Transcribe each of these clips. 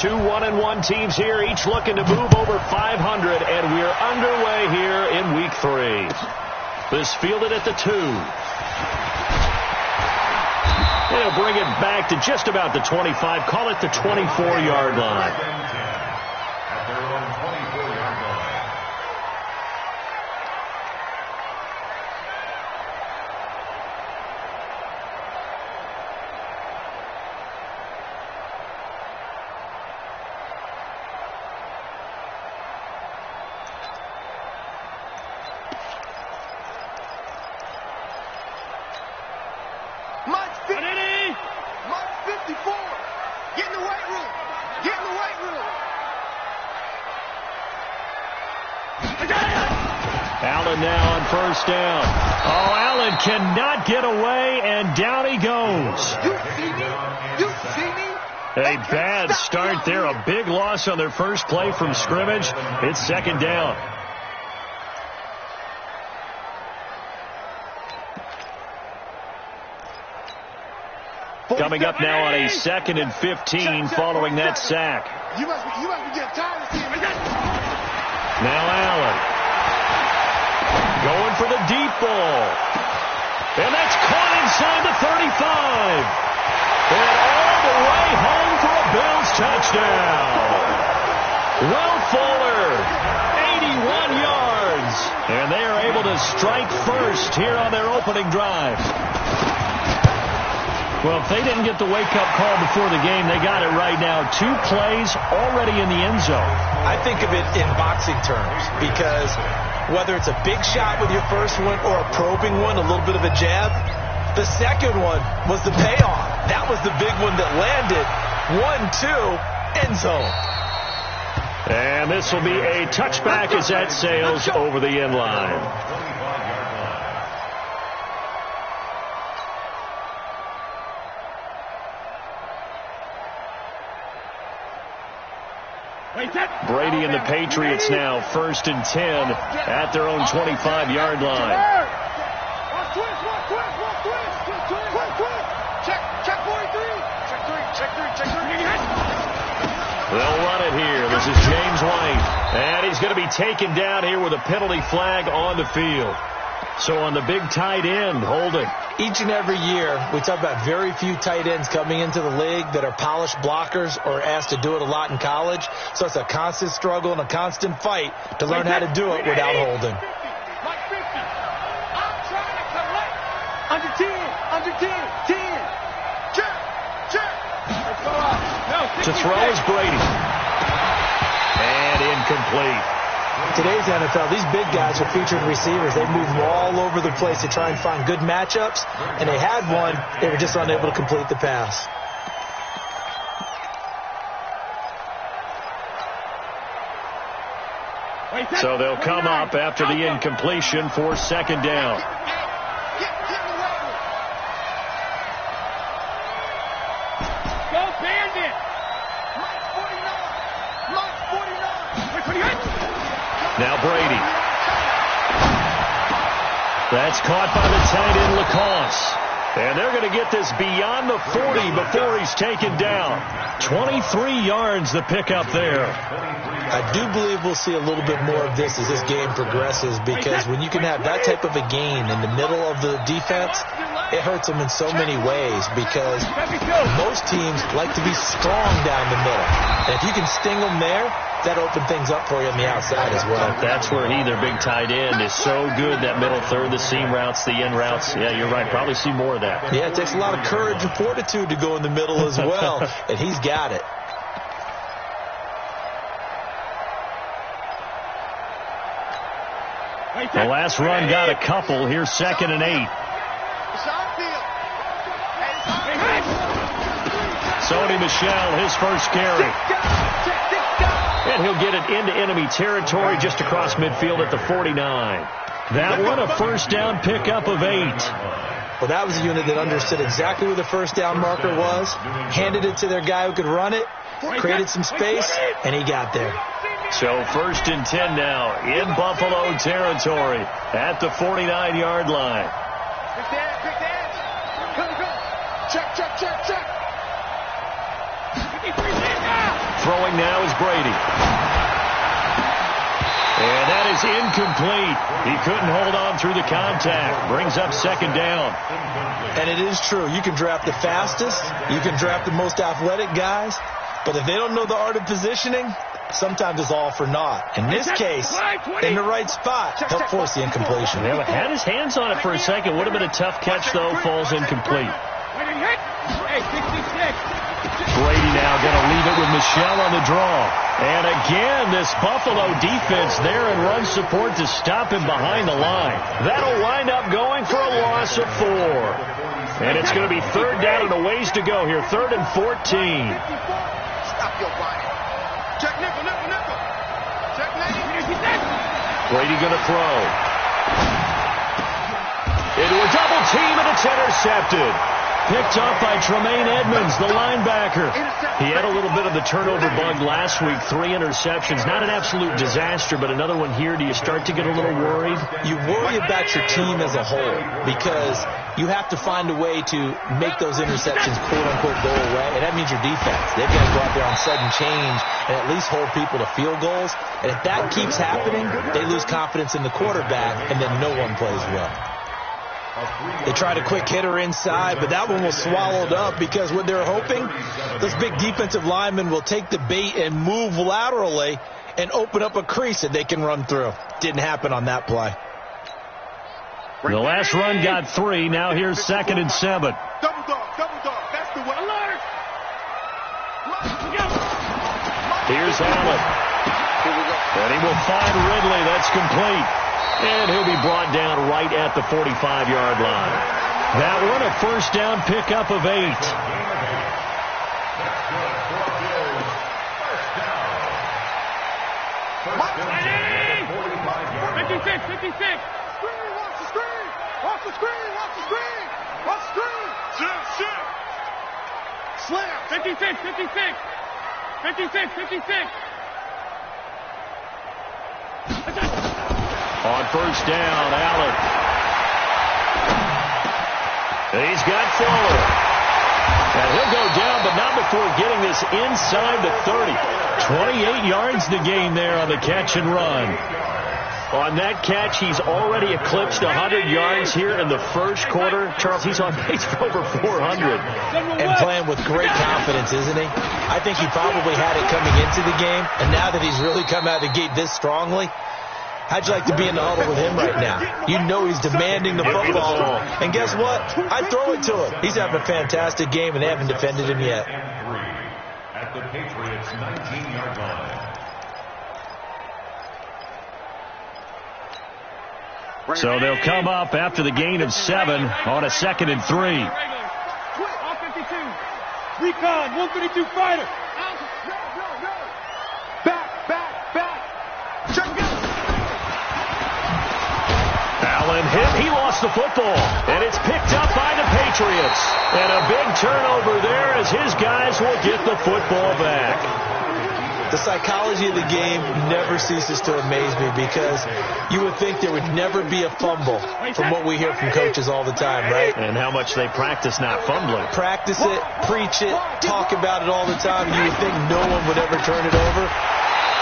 Two 1-1 teams here, each looking to move over 500, and we're underway here in Week 3. This fielded at the 2. They'll bring it back to just about the 25, call it the 24-yard line. At their own 24-yard line. Allen now on first down. Oh, Allen cannot get away, and down he goes. You see me? A bad start there. A big loss on their first play from scrimmage. It's second down. Coming up now on a 2nd and 15 following that sack. You must be getting tired of seeing me. Now Allen. Going for the deep ball. And that's caught inside the 35. And all the way home for a Bills touchdown. Will Fuller, 81 yards. And they are able to strike first here on their opening drive. Well, if they didn't get the wake-up call before the game, they got it right now. 2 plays already in the end zone. I think of it in boxing terms because whether it's a big shot with your first one or a probing one, a little bit of a jab, the second one was the payoff. That was the big one that landed. 1-2, end zone. And this will be a touchback as that sails over the end line. Brady and the Patriots now 1st and 10 at their own 25-yard line. They'll run it here. This is James White. And he's going to be taken down here with a penalty flag on the field. So on the big tight end, holding. Each and every year, we talk about very few tight ends coming into the league that are polished blockers or asked to do it a lot in college. So it's a constant struggle and a constant fight to learn how to do it without holding. Under 10, 10. Check. To throw is Brady. And incomplete. Today's NFL, these big guys are featured receivers. They move all over the place to try and find good matchups, and they had one. They were just unable to complete the pass. So they'll come up after the incompletion for second down. Go Bandit! Now Brady. That's caught by the tight end Lacoste. And they're going to get this beyond the 40 before he's taken down. 23 yards the pickup there. I do believe we'll see a little bit more of this as this game progresses, because when you can have that type of a gain in the middle of the defense, it hurts them in so many ways, because most teams like to be strong down the middle. And if you can sting them there, that opens things up for you on the outside as well. That's where their big tight end, is so good, that middle third, the seam routes, the in routes. Yeah, you're right. Probably see more of that. Yeah, it takes a lot of courage and fortitude to go in the middle as well, and he's got it. The last run got a couple. Here's 2nd and 8. Sony Michel, his first carry. And he'll get it into enemy territory just across midfield at the 49. That one, a first down pickup of 8. Well, that was a unit that understood exactly where the first down marker was, handed it to their guy who could run it, created some space, and he got there. So 1st and 10 now in Buffalo territory at the 49-yard line. Throwing now is Brady. And that is incomplete. He couldn't hold on through the contact. Brings up second down. And it is true. You can draft the fastest. You can draft the most athletic guys. But if they don't know the art of positioning, sometimes it's all for naught. In this case, in the right spot, he'll force the incompletion. Yeah, had his hands on it for a second. Would have been a tough catch, though. Falls incomplete. Brady now going to leave it with Michel on the draw. And again, this Buffalo defense there and run support to stop him behind the line. That'll wind up going for a loss of 4. And it's going to be third down and a ways to go here. 3rd and 14. Stop your body. Check nickel, nickel, nickel. Check nickel. Brady going to throw. Into a double team, and it's intercepted. Picked up by Tremaine Edmonds, the linebacker. He had a little bit of the turnover bug last week. 3 interceptions. Not an absolute disaster, but another one here. Do you start to get a little worried? You worry about your team as a whole because you have to find a way to make those interceptions quote-unquote go away, and that means your defense. They've got to go out there on sudden change and at least hold people to field goals. And if that keeps happening, they lose confidence in the quarterback, and then no one plays well. They tried a quick hitter inside, but that one was swallowed up because what they're hoping, this big defensive lineman will take the bait and move laterally and open up a crease that they can run through. Didn't happen on that play. The last run got 3. Now here's 2nd and 7. Double dog, that's the way. Alert! Here's Allen. And he will find Ridley. That's complete. And he'll be brought down right at the 45-yard line. That one a first down pickup of 8. 56, 56. Screen, watch the screen. Watch the screen, watch the screen. Watch the screen. Shit. Slam. 56, 56. 56, 56. On first down, Allen. He's got Fuller. And he'll go down, but not before getting this inside the 30. 28 yards the gain there on the catch and run. On that catch, he's already eclipsed 100 yards here in the first quarter. Charles, he's on pace for over 400. And playing with great confidence, isn't he? I think he probably had it coming into the game, and now that he's really come out of the gate this strongly, how'd you like to be in the huddle with him right now? You know he's demanding the football. And guess what? I throw it to him. He's having a fantastic game, and they haven't defended him yet. At the Patriots' 19-yard line. So they'll come up after the gain of 7 on a 2nd and 3. All 52. Recon, 132 fighter. Back. Check it out. Allen hit. He lost the football. And it's picked up by the Patriots. And a big turnover there as his guys will get the football back. The psychology of the game never ceases to amaze me because you would think there would never be a fumble from what we hear from coaches all the time, right? And how much they practice not fumbling. Practice it, preach it, talk about it all the time. You would think no one would ever turn it over.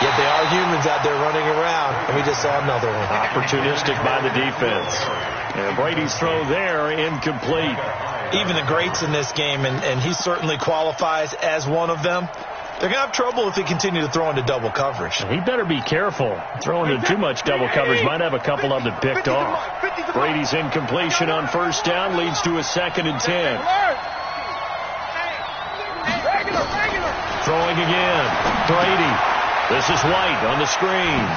Yet they are humans out there running around, and we just saw another one. Opportunistic by the defense. And Brady's throw there, incomplete. Even the greats in this game, and he certainly qualifies as one of them, they're going to have trouble if they continue to throw into double coverage. He better be careful. Throwing into too much double coverage might have a couple of them picked off. Brady's incompletion on first down leads to a 2nd and 10. Throwing again. Brady. This is White on the screen.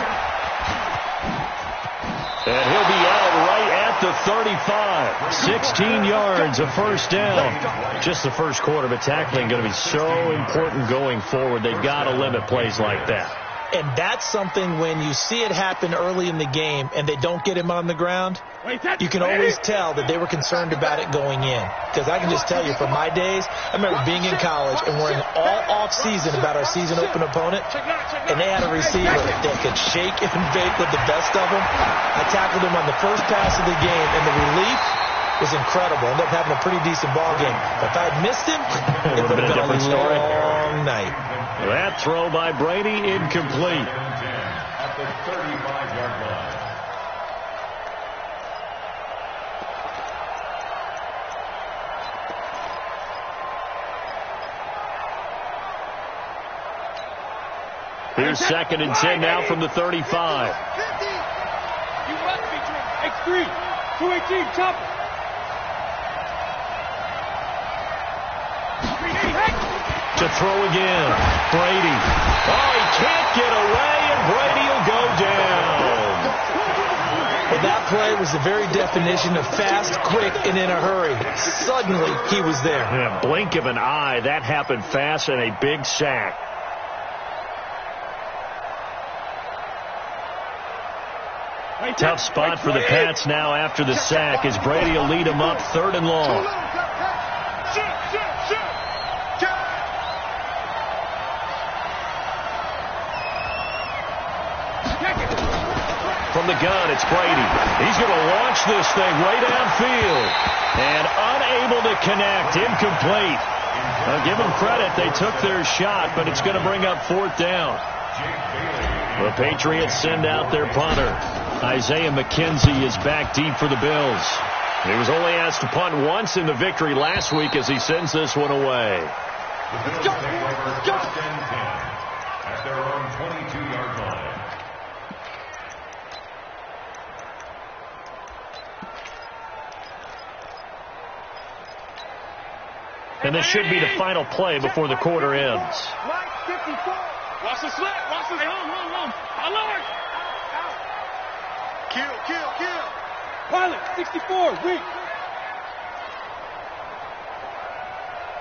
And he'll be out right at the 35. 16 yards, a first down. Just the first quarter, but tackling going to be so important going forward. They've got to limit plays like that. And that's something when you see it happen early in the game and they don't get him on the ground, you can always tell that they were concerned about it going in. Because I can just tell you from my days, I remember being in college and worrying all off-season about our season open opponent, and they had a receiver that could shake and bake with the best of them. I tackled him on the first pass of the game, and the relief was incredible. Ended up having a pretty decent ball game. But if I had missed him, it would have been a long night. That throw by Brady incomplete. At the 35-yard line. Here's 2nd and 10 now from the 35. 50. You must be X3. 218, chopper. To throw again. Brady. Oh, he can't get away, and Brady will go down. Well, that play was the very definition of fast, quick, and in a hurry. Suddenly, he was there. In a blink of an eye, that happened fast, and a big sack. Tough spot for the Pats now after the sack as Brady will lead them up 3rd and long. From the gun, it's Brady. He's going to launch this thing way downfield. And unable to connect. Incomplete. Give them credit. They took their shot, but it's going to bring up 4th down. The Patriots send out their punter. Isaiah McKenzie is back deep for the Bills. He was only asked to punt once in the victory last week as he sends this one away. The Bills take over 1st and 10 at their own 22-yard line. And this should be the final play before the quarter ends. Watch the slap. Watch the... Hey, home. Alert. Kill. Pilot, 64, weak.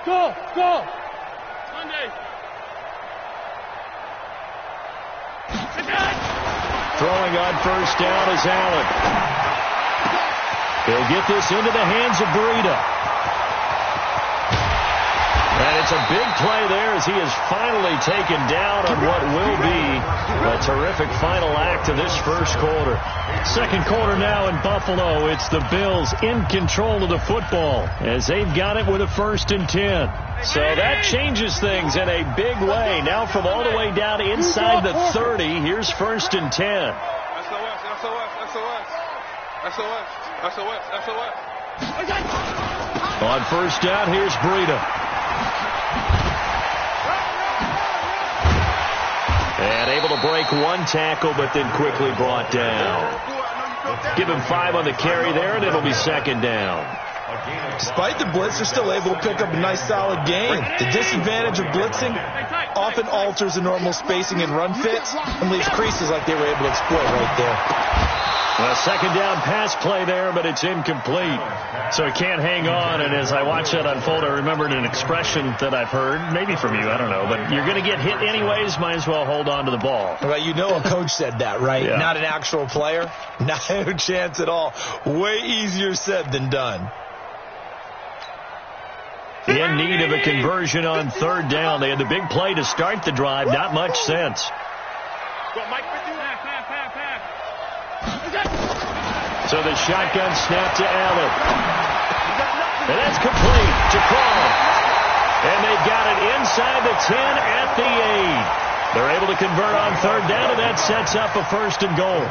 Go. Sunday. Throwing on 1st down is Allen. He'll get this into the hands of Breida. And it's a big play there as he is finally taken down on what will be a terrific final act of this 1st quarter. 2nd quarter now in Buffalo. It's the Bills in control of the football as they've got it with a 1st and 10. So that changes things in a big way. Now from all the way down inside the 30, here's 1st and 10. SOS. On 1st down, here's Breida. And able to break one tackle, but then quickly brought down. Give him 5 on the carry there, and it'll be 2nd down. Despite the blitz, they're still able to pick up a nice, solid gain. The disadvantage of blitzing often alters the normal spacing and run fits and leaves creases like they were able to exploit right there. A 2nd down pass play there, but it's incomplete. So he can't hang on, and as I watch that unfold, I remembered an expression that I've heard, maybe from you, I don't know, but you're going to get hit anyways, might as well hold on to the ball. Well, you know a coach said that, right? Yeah. Not an actual player? No chance at all. Way easier said than done. In need of a conversion on 3rd down. They had the big play to start the drive, not much sense. So the shotgun snap to Allen. And that's complete to Crawl. And they've got it inside the 10 at the 8. They're able to convert on 3rd down, and that sets up a 1st and goal.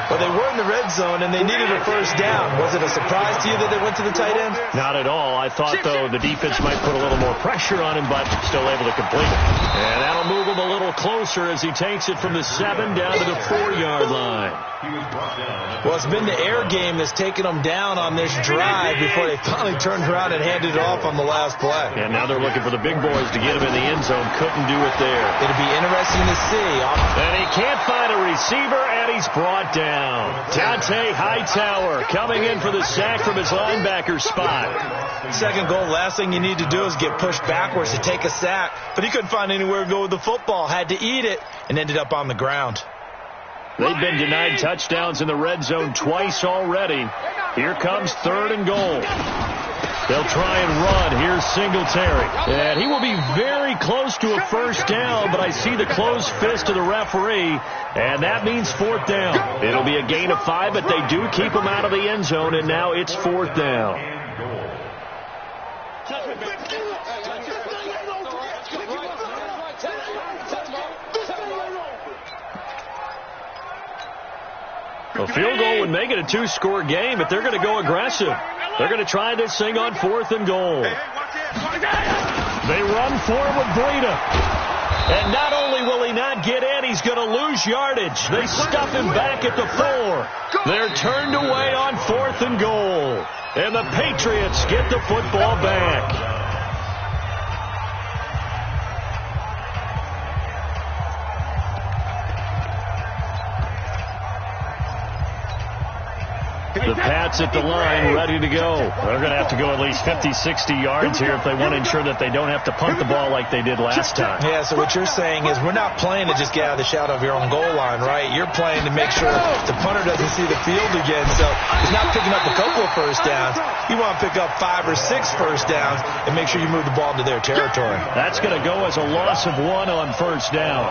Well, they were in the red zone, and they needed a 1st down. Was it a surprise to you that they went to the tight end? Not at all. I thought, though, the defense might put a little more pressure on him, but still able to complete it. And that'll move him a little closer as he takes it from the 7 down to the 4-yard line. Well, it's been the air game that's taken them down on this drive before they finally turned around and handed it off on the last play. And now they're looking for the big boys to get him in the end zone. Couldn't do it there. It'll be interesting to see. And he can't find a receiver, and he's brought down. Dante Hightower coming in for the sack from his linebacker spot. 2nd goal, last thing you need to do is get pushed backwards to take a sack. But he couldn't find anywhere to go with the football. Had to eat it and ended up on the ground. They've been denied touchdowns in the red zone twice already. Here comes 3rd and goal. They'll try and run. Here's Singletary. And he will be very close to a 1st down, but I see the closed fist of the referee, and that means 4th down. It'll be a gain of 5, but they do keep him out of the end zone, and now it's 4th down. A field goal would make it a 2-score game, but they're going to go aggressive. They're going to try this thing on 4th and goal. They run forward with Breida. And not only will he not get in, he's going to lose yardage. They stuff him back at the 4. They're turned away on 4th and goal. And the Patriots get the football back. The Pats at the line, ready to go. They're going to have to go at least 50, 60 yards here if they want to ensure that they don't have to punt the ball like they did last time. Yeah, so what you're saying is we're not playing to just get out of the shadow of your own goal line, right? You're playing to make sure the punter doesn't see the field again. So he's not picking up a couple of first downs. You want to pick up 5 or 6 first downs and make sure you move the ball into their territory. That's going to go as a loss of 1 on first down.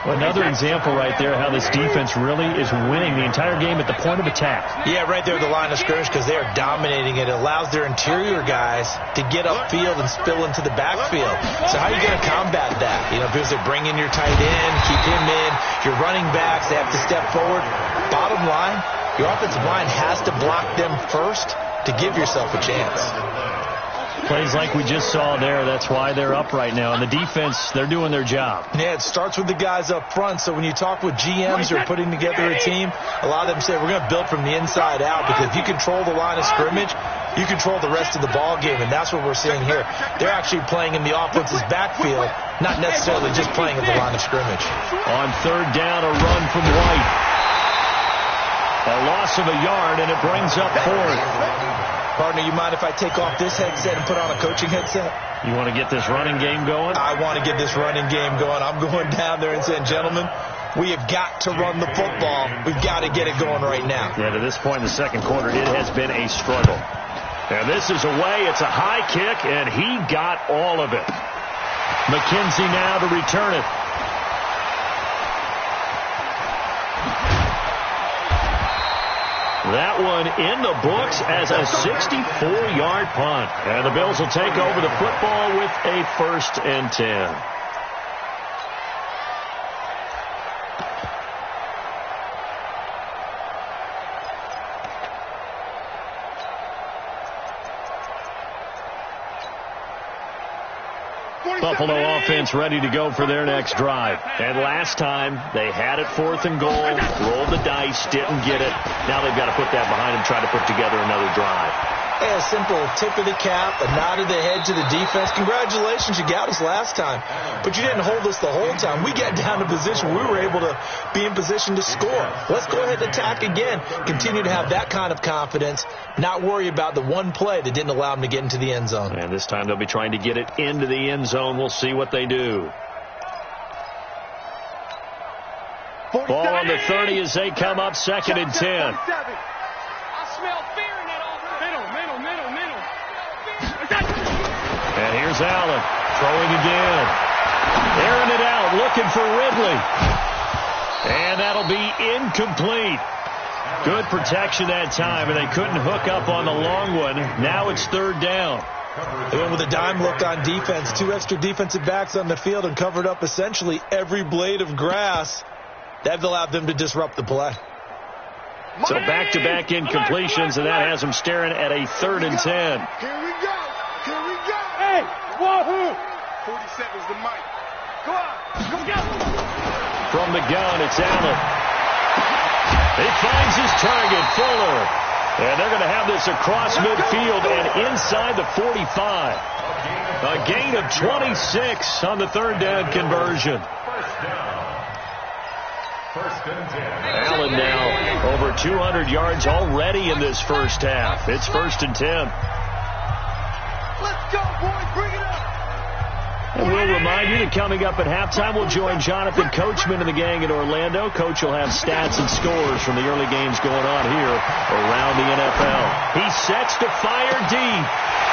Another example right there how this defense really is winning the entire game at the point of attack. Yeah, right there at the line of scrimmage because they are dominating it. It allows their interior guys to get upfield and spill into the backfield. So how are you going to combat that? You know, because they bring in your tight end, keep him in. Your running backs, they have to step forward. Bottom line, your offensive line has to block them first to give yourself a chance. Plays like we just saw there, that's why they're up right now. And the defense, they're doing their job. Yeah, it starts with the guys up front. So when you talk with GMs who are putting together a team, a lot of them say we're going to build from the inside out because if you control the line of scrimmage, you control the rest of the ball game, and that's what we're seeing here. They're actually playing in the offense's backfield, not necessarily just playing at the line of scrimmage. On 3rd down, a run from White. A loss of a yard, and it brings up 4th. Partner, you mind if I take off this headset and put on a coaching headset? You want to get this running game going? I want to get this running game going. I'm going down there and saying, gentlemen, we have got to run the football. We've got to get it going right now. Yeah, to this point in the second quarter, it has been a struggle. And this is away. It's a high kick, and he got all of it. McKenzie now to return it. That one in the books as a 64-yard punt. And the Bills will take over the football with a 1st and 10. Buffalo offense ready to go for their next drive. And last time, they had it 4th and goal, rolled the dice, didn't get it. Now they've got to put that behind them, try to put together another drive. Yeah, a simple tip of the cap, a nod of the head to the defense. Congratulations, you got us last time. But you didn't hold us the whole time. We got down to position. We were able to be in position to score. Let's go ahead and attack again. Continue to have that kind of confidence. Not worry about the one play that didn't allow them to get into the end zone. And this time they'll be trying to get it into the end zone. We'll see what they do. Ball on the 30 as they come up 2nd and 10. I smell fear in that middle. And here's Allen throwing again. Airing it out, looking for Ridley. And that'll be incomplete. Good protection that time, and they couldn't hook up on the long one. Now it's 3rd down. They went with a dime look on defense. 2 extra defensive backs on the field and covered up essentially every blade of grass. That allowed them to disrupt the play. So back-to-back incompletions, and that has them staring at a 3rd and 10. Here we go. Hey, wahoo! 47's the mic. Go on. From the gun, it's Allen. He finds his target, Fuller. And they're going to have this across midfield and inside the 45. A gain of 26 on the 3rd down conversion. Allen now over 200 yards already in this first half. It's 1st and 10. Let's go, boys. Bring it up. And we'll remind you that coming up at halftime, we'll join Jonathan Coachman and the gang in Orlando. Coach will have stats and scores from the early games going on here around the NFL. He sets to fire deep.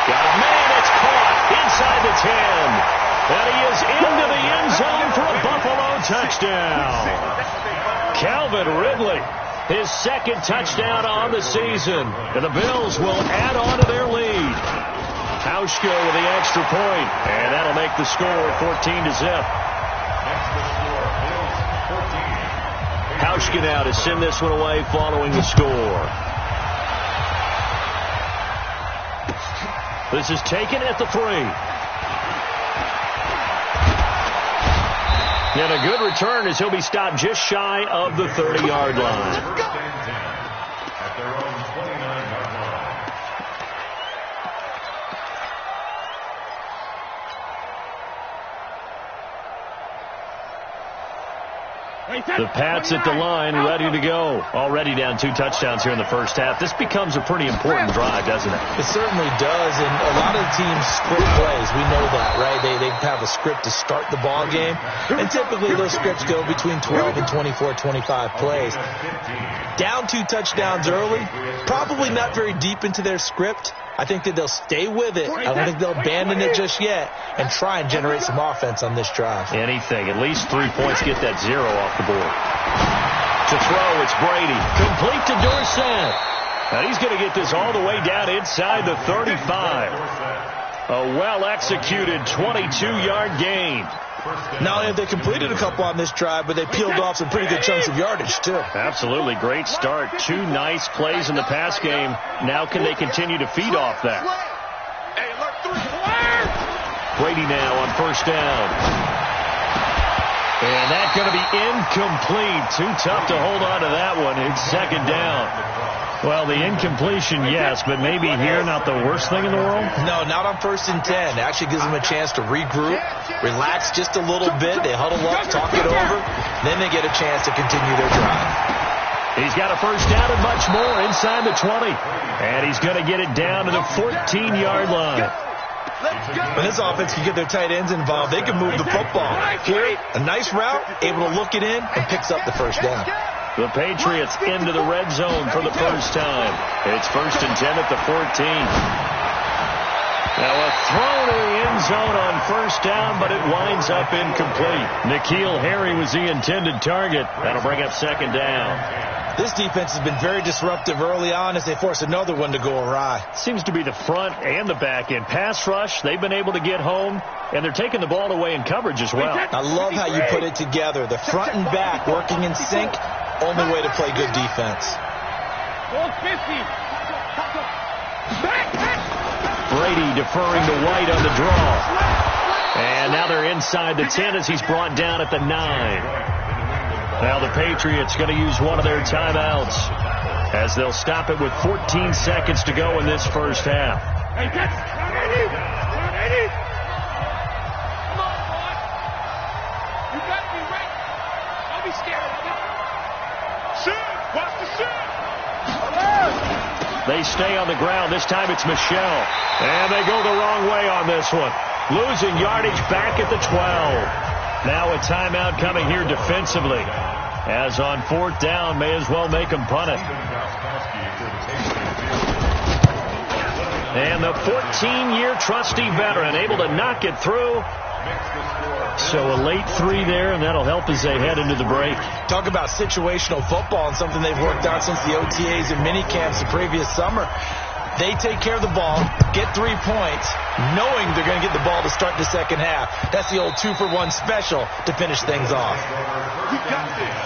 Got a man that's caught inside the 10. And he is into the end zone for a Buffalo touchdown. Calvin Ridley, his 2nd touchdown on the season. And the Bills will add on to their lead. Hauschka with the extra point, and that'll make the score 14-0. Nehushkin now to send this one away following the score. This is taken at the 3. And a good return as he'll be stopped just shy of the 30-yard line. At their own 29-yard line. The Pats at the line, ready to go. Already down 2 touchdowns here in the first half. This becomes a pretty important drive, doesn't it? It certainly does, and a lot of the teams script plays. We know that, right? They have a script to start the ball game, and typically those scripts go between 12 and 24, 25 plays. Down 2 touchdowns early, probably not very deep into their script. I think that they'll stay with it. I don't think they'll abandon it just yet and try and generate some offense on this drive. Anything. At least 3 points. Get that 0 off the board. To throw, it's Brady. Complete to Dorsett. And he's going to get this all the way down inside the 35. A well-executed 22-yard gain. Not only have they completed a couple on this drive, but they peeled off some pretty good chunks of yardage, too. Absolutely. Great start. 2 nice plays in the pass game. Now can they continue to feed off that? Brady now on first down. And that's going to be incomplete. Too tough to hold on to that one. It's second down. Well, the incompletion, yes, but maybe here not the worst thing in the world? No, not on 1st and 10. It actually gives them a chance to regroup, relax just a little bit. They huddle up, talk it over. Then they get a chance to continue their drive. He's got a first down and much more inside the 20. And he's going to get it down to the 14-yard line. When this offense can get their tight ends involved, they can move the football. Here, a nice route, able to look it in, and picks up the first down. The Patriots into the red zone for the first time. It's 1st and 10 at the 14. Now a throw to the end zone on first down, but it winds up incomplete. N'Keal Harry was the intended target. That'll bring up second down. This defense has been very disruptive early on as they force another one to go awry. Seems to be the front and the back end. Pass rush, they've been able to get home, and they're taking the ball away in coverage as well. I love how you put it together. The front and back working in sync. Only way to play good defense. Brady deferring to White on the draw. And now they're inside the 10 as he's brought down at the 9. Now the Patriots going to use one of their timeouts as they'll stop it with 14 seconds to go in this first half. They stay on the ground. This time it's Michel. And they go the wrong way on this one. Losing yardage back at the 12. Now a timeout coming here defensively. As on 4th down, may as well make them punt it. And the 14-year trusty veteran able to knock it through. So a late 3 there, and that'll help as they head into the break. Talk about situational football and something they've worked on since the OTAs and mini camps the previous summer. They take care of the ball, get 3 points, knowing they're going to get the ball to start the second half. That's the old 2-for-1 special to finish things off. We got this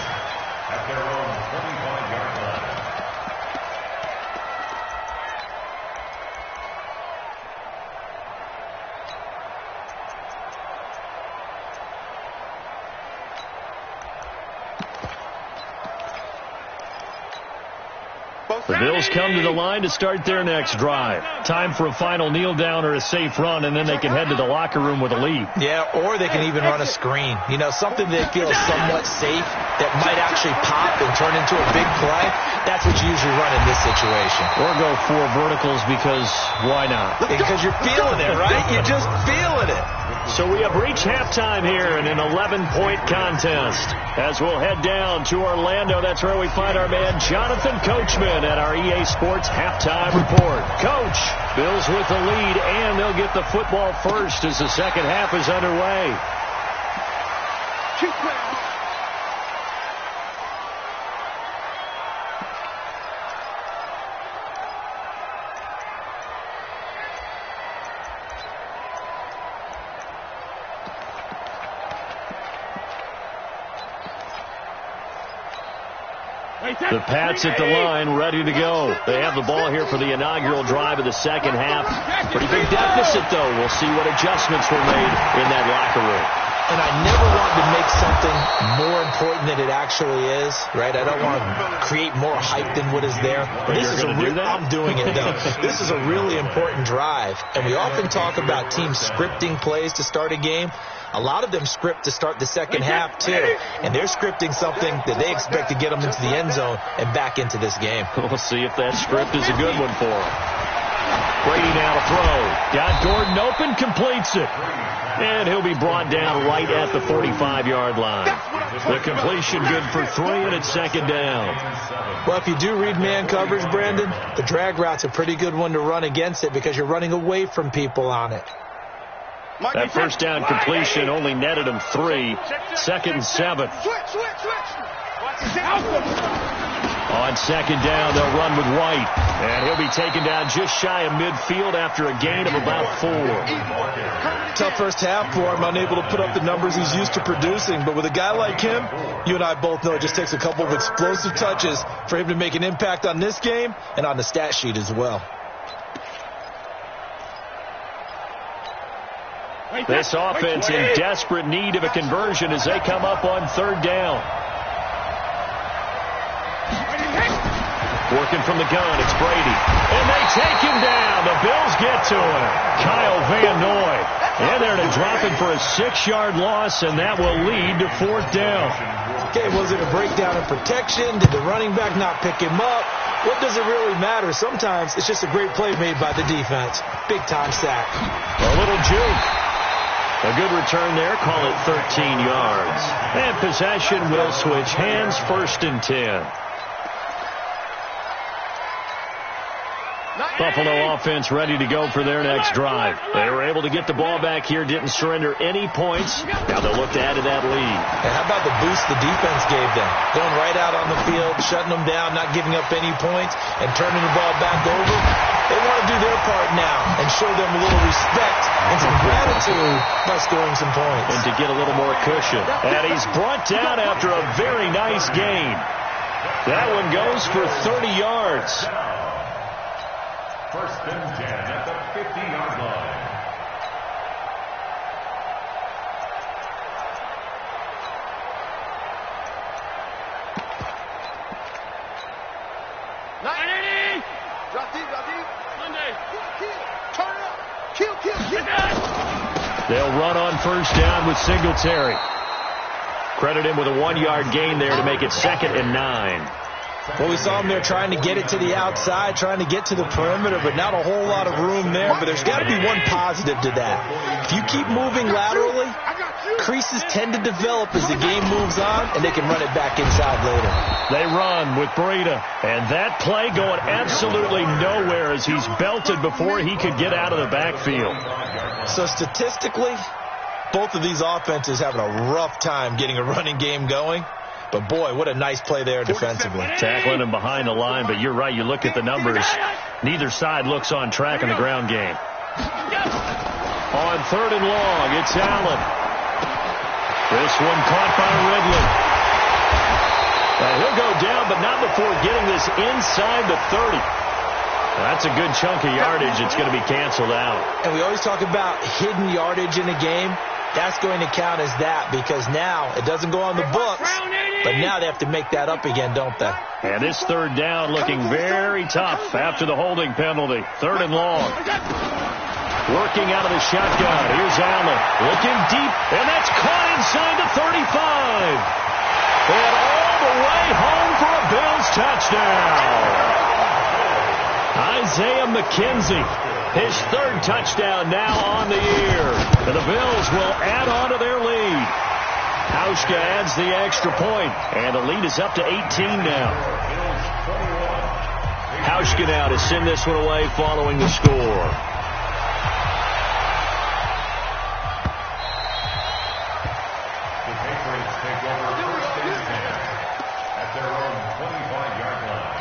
at their own 25-yard line. The Bills come to the line to start their next drive. Time for a final kneel down or a safe run, and then they can head to the locker room with a lead. Yeah, or they can even run a screen. You know, something they feel is somewhat safe that might actually pop and turn into a big play. That's what you usually run in this situation. Or go 4 verticals because why not? Because you're feeling it, right? You're just feeling it. So we have reached halftime here in an 11-point contest. As we'll head down to Orlando, that's where we find our man Jonathan Coachman at our EA Sports Halftime Report. Coach, Bills with the lead, and they'll get the football first as the second half is underway. The Pats at the line, ready to go. They have the ball here for the inaugural drive of the second half. Pretty big deficit, though. We'll see what adjustments were made in that locker room. And I never want to make something more important than it actually is, right? I don't want to create more hype than what is there. But this is I'm doing it, though. This is a really important drive. And we often talk about teams scripting plays to start a game. A lot of them script to start the second half, too. And they're scripting something that they expect to get them into the end zone and back into this game. We'll see if that script is a good one for them. Brady now to throw. Got Gordon open, completes it. And he'll be brought down right at the 45-yard line. The completion good for 3, and it's second down. Well, if you do read man coverage, Brandon, the drag route's a pretty good one to run against it because you're running away from people on it. That first down completion only netted him 3. Second and 7. On second down, they'll run with White. And he'll be taken down just shy of midfield after a gain of about 4. Tough first half for him, unable to put up the numbers he's used to producing. But with a guy like him, you and I both know it just takes a couple of explosive touches for him to make an impact on this game and on the stat sheet as well. This offense in desperate need of a conversion as they come up on third down. Working from the gun, it's Brady. And they take him down. The Bills get to him. Kyle Van Noy. And they're to drop him for a 6-yard loss, and that will lead to fourth down. Okay, was it a breakdown in protection? Did the running back not pick him up? What does it really matter? Sometimes it's just a great play made by the defense. Big-time sack. A little juke. A good return there. Call it 13 yards. And possession will switch hands, 1st and 10. Buffalo offense ready to go for their next drive. They were able to get the ball back here, didn't surrender any points. Now they'll look to add to that lead. And how about the boost the defense gave them? Going right out on the field, shutting them down, not giving up any points, and turning the ball back over. They want to do their part now and show them a little respect and some gratitude by scoring some points. And to get a little more cushion. And he's brought down after a very nice gain. That one goes for 30 yards. 1st and 10 at the 50-yard line. Drop deep. Monday. Turn up. Kill. They'll run on first down with Singletary. Credit him with a 1-yard gain there to make it 2nd and 9. Well, we saw him there trying to get it to the outside, trying to get to the perimeter, but not a whole lot of room there. But there's got to be one positive to that. If you keep moving laterally, creases tend to develop as the game moves on, and they can run it back inside later. They run with Breida, and that play going absolutely nowhere as he's belted before he could get out of the backfield. So statistically, both of these offenses having a rough time getting a running game going. But, boy, what a nice play there defensively. Tackling him behind the line, but you're right. You look at the numbers. Neither side looks on track in the ground game. On 3rd and long, it's Allen. This one caught by Ridley. He'll go down, but not before getting this inside the 30. That's a good chunk of yardage. It's going to be canceled out. And we always talk about hidden yardage in a game. That's going to count as that because now it doesn't go on the books, but now they have to make that up again, don't they? And this 3rd down looking very tough after the holding penalty. 3rd and long. Working out of the shotgun. Here's Allen. Looking deep, and that's caught inside the 35. And all the way home for a Bills touchdown. Isaiah McKenzie. His 3rd touchdown now on the year. And the Bills will add on to their lead. Hauschka adds the extra point, and the lead is up to 18 now. Hauschka now to send this one away following the score. The Patriots take over 1st and 10 at their own 25-yard line.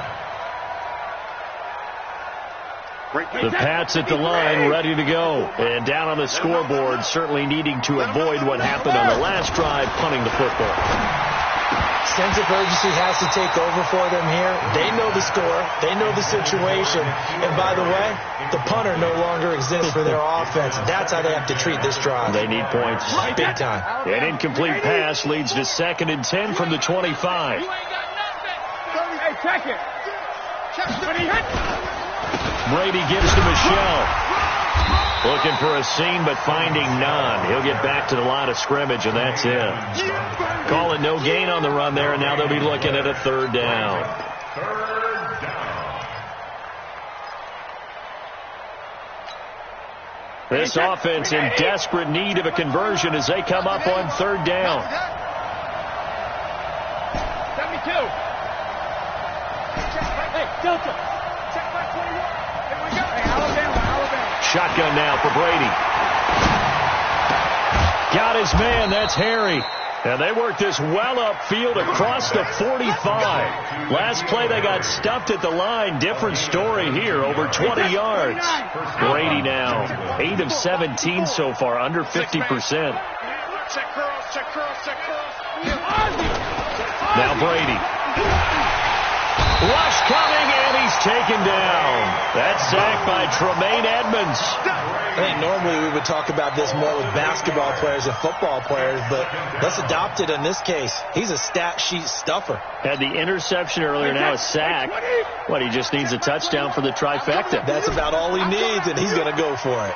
The Pats at the line, ready to go. And down on the scoreboard, certainly needing to avoid what happened on the last drive, punting the football. Sense of urgency has to take over for them here. They know the score. They know the situation. And by the way, the punter no longer exists for their offense. That's how they have to treat this drive. They need points. Big time. An incomplete pass leads to 2nd and 10 from the 25. Hey, check it. Brady gives to Michel. Looking for a seam, but finding none. He'll get back to the line of scrimmage, and that's it. Call it no gain on the run there, and now they'll be looking at a 3rd down. Third down. This offense in desperate need of a conversion as they come up on 3rd down. 72. Hey, Delta. Check back 21. Here we go. Hey, Alabama. Shotgun now for Brady. Got his man. That's Harry. And they worked this well upfield across the 45. Last play they got stuffed at the line. Different story here. Over 20 yards. Brady now 8 of 17 so far. Under 50%. Check curls, check curls, check curls. Now Brady. Rush coming, and he's taken down. That's sacked by Tremaine Edmonds. I think normally we would talk about this more with basketball players and football players, but let's adopt it in this case. He's a stat sheet stuffer. Had the interception earlier, now a sack. What, he just needs a touchdown for the trifecta. That's about all he needs, and he's going to go for it.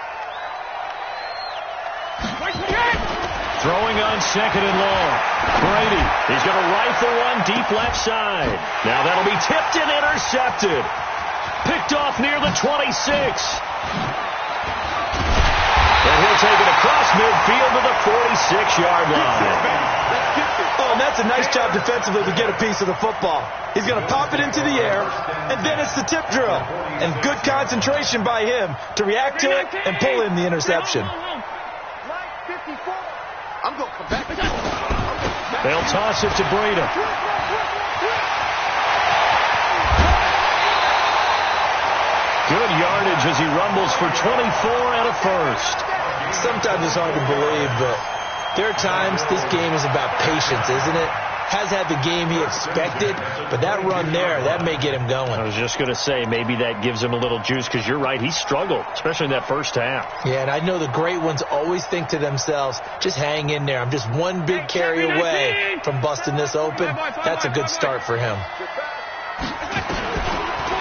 Throwing on 2nd and long. Brady, he's going to rifle one deep left side. Now that'll be tipped and intercepted. Picked off near the 26. And he'll take it across midfield to the 46-yard line. Oh, and that's a nice job defensively to get a piece of the football. He's going to pop it into the air, and then it's the tip drill. And good concentration by him to react to it and pull in the interception. I'm going to come back. They'll toss it to Brady. Good yardage as he rumbles for 24 and a first. Sometimes it's hard to believe, but there are times this game is about patience, isn't it? Has had the game he expected, but that run there, that may get him going. I was just going to say, maybe that gives him a little juice, because you're right, he struggled, especially in that first half. Yeah, and I know the great ones always think to themselves, just hang in there. I'm just one big carry away from busting this open. That's a good start for him.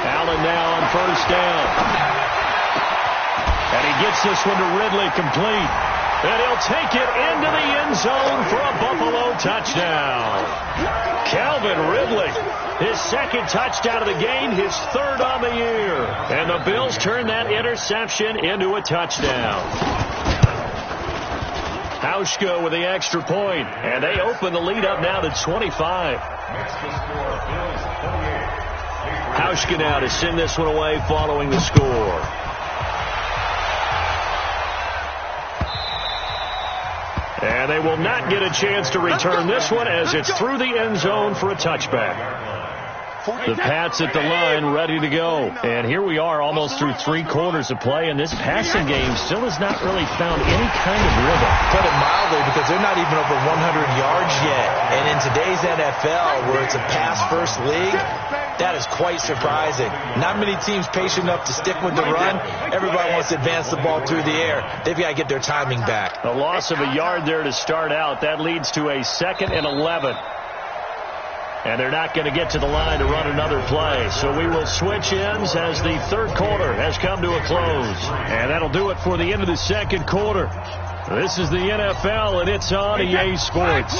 Allen now on 1st down. And he gets this one to Ridley complete. And he'll take it into the end zone for a Buffalo touchdown. Calvin Ridley, his 2nd touchdown of the game, his 3rd on the year. And the Bills turn that interception into a touchdown. Hauschka with the extra point, and they open the lead up now to 25. Hauschka now to send this one away following the score. And they will not get a chance to return this one as it's through the end zone for a touchback. The Pats at the line ready to go. And here we are almost through 3 quarters of play, and this passing game still has not really found any kind of rhythm. Put it mildly, because they're not even over 100 yards yet. And in today's NFL, where it's a pass-first league, that is quite surprising. Not many teams patient enough to stick with the run. Everybody wants to advance the ball through the air. They've got to get their timing back. A loss of a yard there to start out. That leads to a 2nd and 11. And they're not going to get to the line to run another play. So we will switch ends as the 3rd quarter has come to a close. And that'll do it for the end of the 2nd quarter. This is the NFL, and it's on EA Sports.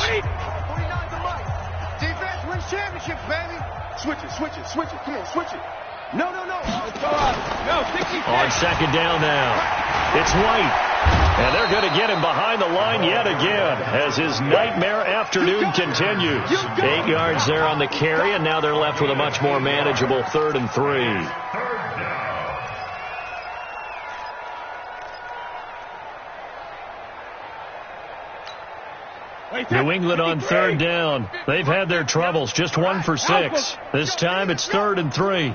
Defense wins championships, baby. Switch it, switch it, switch it. Come on, switch it. No, no, no. No, 66. On 2nd down now. It's White. And they're going to get him behind the line yet again as his nightmare afternoon continues. 8 yards there on the carry, and now they're left with a much more manageable 3rd and 3. New England on 3rd down. They've had their troubles, just 1 for 6. This time it's 3rd and 3.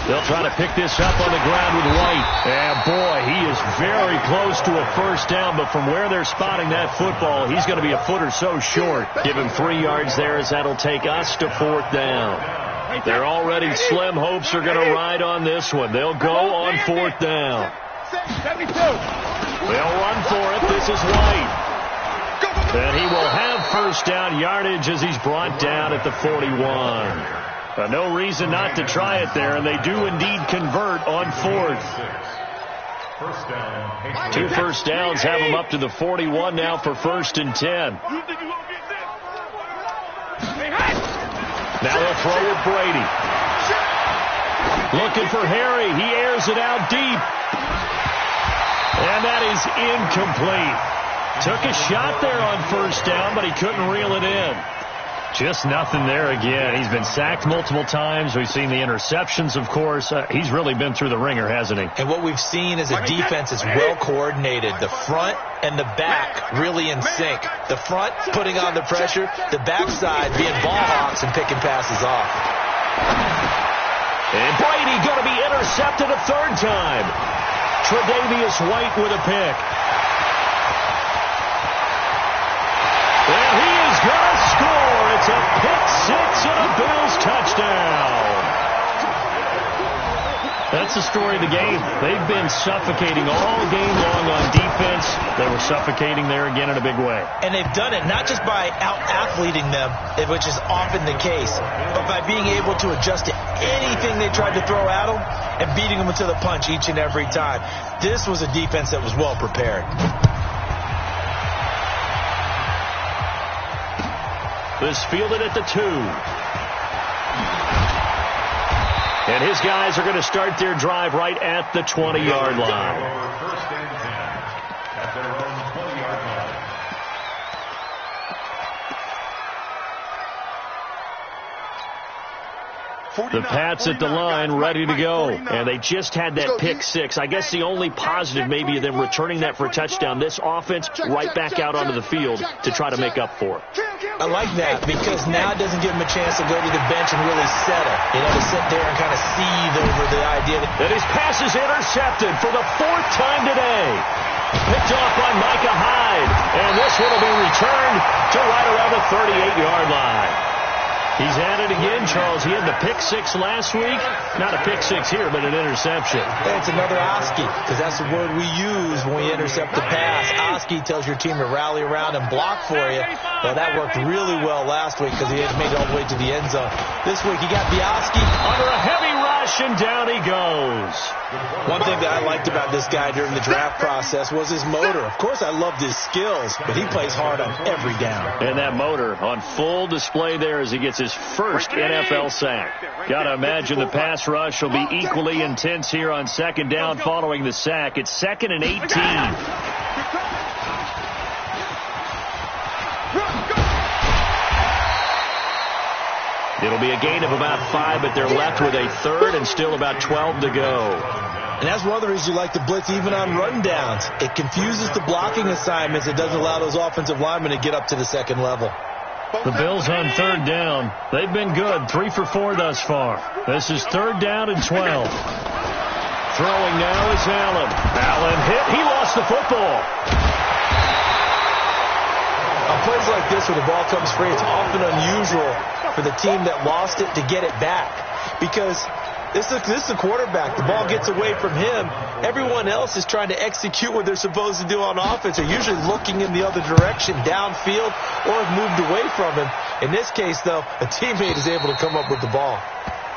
They'll try to pick this up on the ground with White. And boy, he is very close to a first down, but from where they're spotting that football, he's going to be a foot or so short. Give him 3 yards there as that'll take us to 4th down. Their already slim hopes are going to ride on this one. They'll go on 4th down. They'll run for it. This is White. And he will have first down yardage as he's brought down at the 41. No reason not to try it there, and they do indeed convert on 4th. 2 first downs have them up to the 41 now for 1st and 10. Now they'll throw with Brady. Looking for Harry. He airs it out deep. And that is incomplete. Took a shot there on first down, but he couldn't reel it in. Just nothing there again. He's been sacked multiple times. We've seen the interceptions, of course. He's really been through the ringer, hasn't he? And what we've seen is a defense that's well coordinated. The front and the back really in sync. The front putting on the pressure, the backside being ball hawks and picking passes off. And Brady going to be intercepted a 3rd time. Tre'Davious White with a pick. And he is going to score. It's a pick 6 and a Bills touchdown. That's the story of the game. They've been suffocating all game long on defense. They were suffocating there again in a big way. And they've done it not just by out-athleting them, which is often the case, but by being able to adjust to anything they tried to throw at them and beating them to the punch each and every time. This was a defense that was well prepared. This fielded at the 2. And his guys are going to start their drive right at the 20-yard line. First and 10 at their own 20-yard line. The Pats at the line ready to go. And they just had that pick 6. I guess the only positive maybe of them returning that for a touchdown. This offense right back out onto the field to try to make up for it. I like that because now it doesn't give him a chance to go to the bench and really settle. You know, to sit there and kind of seethe over the idea that his pass is intercepted for the 4th time today. Picked off by Micah Hyde. And this one will be returned to right around the 38-yard line. He's at it again, Charles. He had the pick 6 last week. Not a pick 6 here, but an interception. Hey, it's another Oski, because that's the word we use when we intercept the pass. Oski tells your team to rally around and block for you. Well, that worked really well last week because he had made it all the way to the end zone. This week, he got Oski under a heavy rush, and down he goes. One thing that I liked about this guy during the draft process was his motor. Of course, I loved his skills, but he plays hard on every down. And that motor on full display there as he gets his first NFL sack. Got to imagine the pass rush will be equally intense here on 2nd down following the sack. It's 2nd and 18. It'll be a gain of about 5, but they're left with a 3rd and still about 12 to go. And that's one of the reasons you like to blitz even on rundowns. It confuses the blocking assignments. It doesn't allow those offensive linemen to get up to the 2nd level. The Bills on 3rd down. They've been good. 3 for 4 thus far. This is 3rd down and 12. Throwing now is Allen. Allen hit. He lost the football. On plays like this where the ball comes free, it's often unusual for the team that lost it to get it back. Because this is the quarterback. The ball gets away from him. Everyone else is trying to execute what they're supposed to do on offense. They're usually looking in the other direction, downfield, or have moved away from him. In this case, though, a teammate is able to come up with the ball.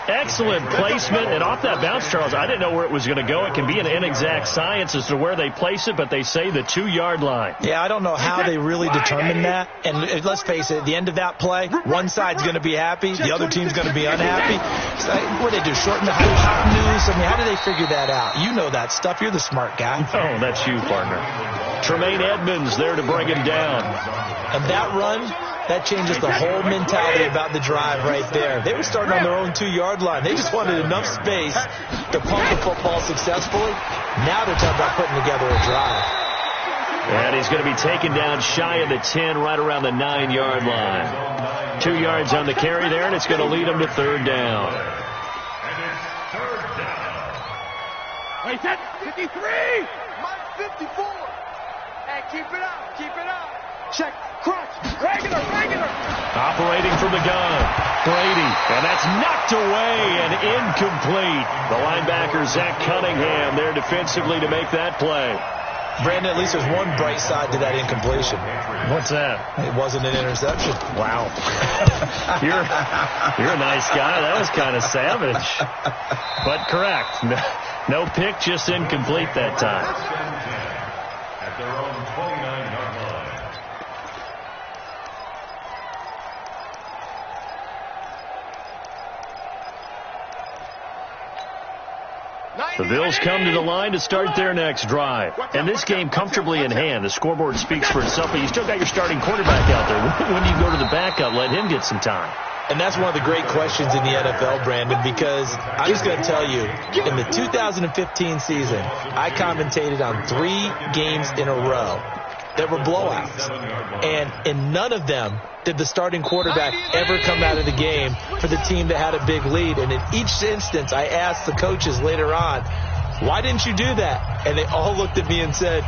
Excellent placement, and off that bounce, Charles, I didn't know where it was going to go. It can be an inexact science as to where they place it, but they say the 2-yard line. Yeah, I don't know how they really determine that. And let's face it, at the end of that play, one side's going to be happy, the other team's going to be unhappy. So, what do they do, shorten the hypotenuse? I mean, how do they figure that out? You know that stuff. You're the smart guy. Oh, that's you, partner. Tremaine Edmonds there to bring him down. And that run, that changes the whole mentality about the drive right there. They were starting on their own 2-yard line. They just wanted enough space to pump the football successfully. Now they're talking about putting together a drive. And he's going to be taken down shy of the 10, right around the 9-yard line. 2 yards on the carry there, and it's going to lead him to 3rd down. third down. Wait, set. 53. Mike 54. Hey, keep it up. Keep it up. Check. Crunch. Regular. Operating from the gun, Brady, and that's knocked away and incomplete. The linebacker, Zach Cunningham, there defensively to make that play. Brandon, at least there's one bright side to that incompletion. What's that? It wasn't an interception. Wow. You're a nice guy. That was kind of savage. But correct. No pick, just incomplete that time. At their own 29-yard line. The Bills come to the line to start their next drive. And this game comfortably in hand. The scoreboard speaks for itself, but you still got your starting quarterback out there. When do you go to the backup, let him get some time? And that's one of the great questions in the NFL, Brandon, because I'm just going to tell you, in the 2015 season, I commentated on 3 games in a row that were blowouts. And in none of them did the starting quarterback ever come out of the game for the team that had a big lead. And in each instance, I asked the coaches later on, why didn't you do that? And they all looked at me and said,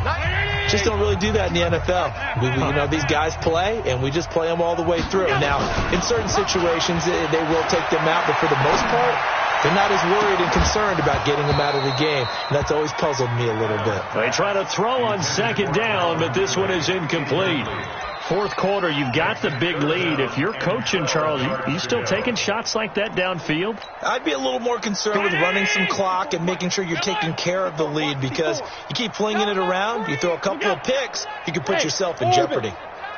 just don't really do that in the NFL. You know, these guys play, and we just play them all the way through. Now, in certain situations, they will take them out, but for the most part, they're not as worried and concerned about getting them out of the game. And that's always puzzled me a little bit. They try to throw on second down, but this one is incomplete. Fourth quarter, you've got the big lead. If you're coaching, Charles, you still taking shots like that downfield? I'd be a little more concerned with running some clock and making sure you're taking care of the lead, because you keep flinging it around, you throw a couple of picks, you can put yourself in jeopardy.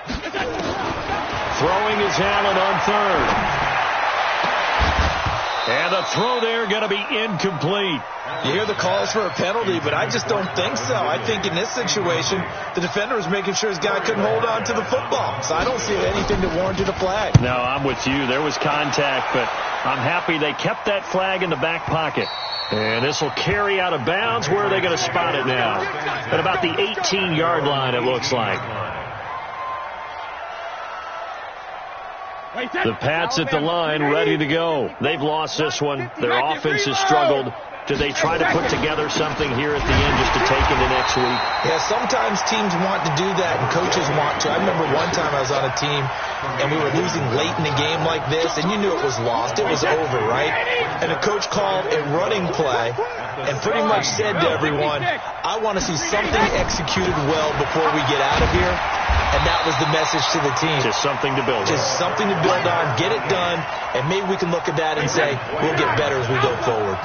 Throwing is Allen on third. And the throw there going to be incomplete. You hear the calls for a penalty, but I just don't think so. I think in this situation, the defender was making sure his guy couldn't hold on to the football. So I don't see anything that warranted a flag. No, I'm with you. There was contact, but I'm happy they kept that flag in the back pocket. And this will carry out of bounds. Where are they going to spot it now? At about the 18-yard line, it looks like. The Pats at the line, ready to go. They've lost this one. Their offense has struggled. Do they try to put together something here at the end just to take into next week? Yeah, sometimes teams want to do that and coaches want to. I remember one time I was on a team and we were losing late in a game like this, and you knew it was lost. It was over, right? And the coach called a running play and pretty much said to everyone, I want to see something executed well before we get out of here. And that was the message to the team. Just something to build on. Just something to build on, get it done, and maybe we can look at that and say, we'll get better as we go forward.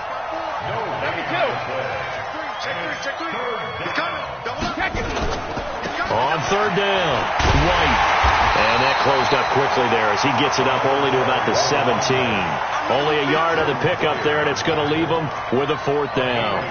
On third down, White. And that closed up quickly there as he gets it up only to about the 17. Only a yard on the pickup there, and it's going to leave him with a fourth down.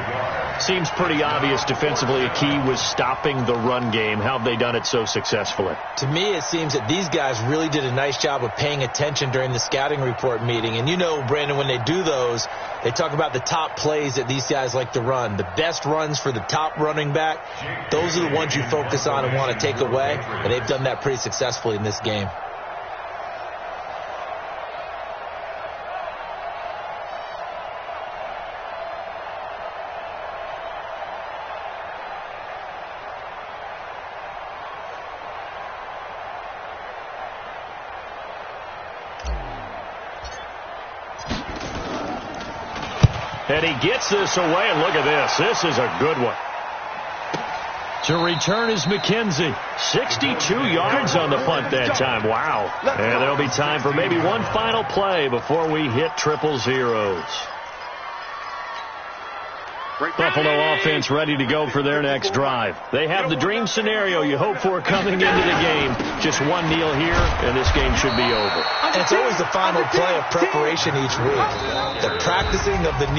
Seems pretty obvious defensively a key was stopping the run game. How have they done it so successfully? To me, it seems that these guys really did a nice job of paying attention during the scouting report meeting. And you know, Brandon, when they do those, they talk about the top plays that these guys like to run. The best runs for the top running back, those are the ones you focus on and want to take away. And they've done that pretty successfully in this game. And he gets this away, and look at this. This is a good one. To return is McKenzie. 62 yards on the punt that time. Wow. And there'll be time for maybe one final play before we hit triple zeros. Buffalo offense ready to go for their next drive. They have the dream scenario you hope for coming into the game. Just one kneel here, and this game should be over. And it's always the final play of preparation each week. The practicing of the knee.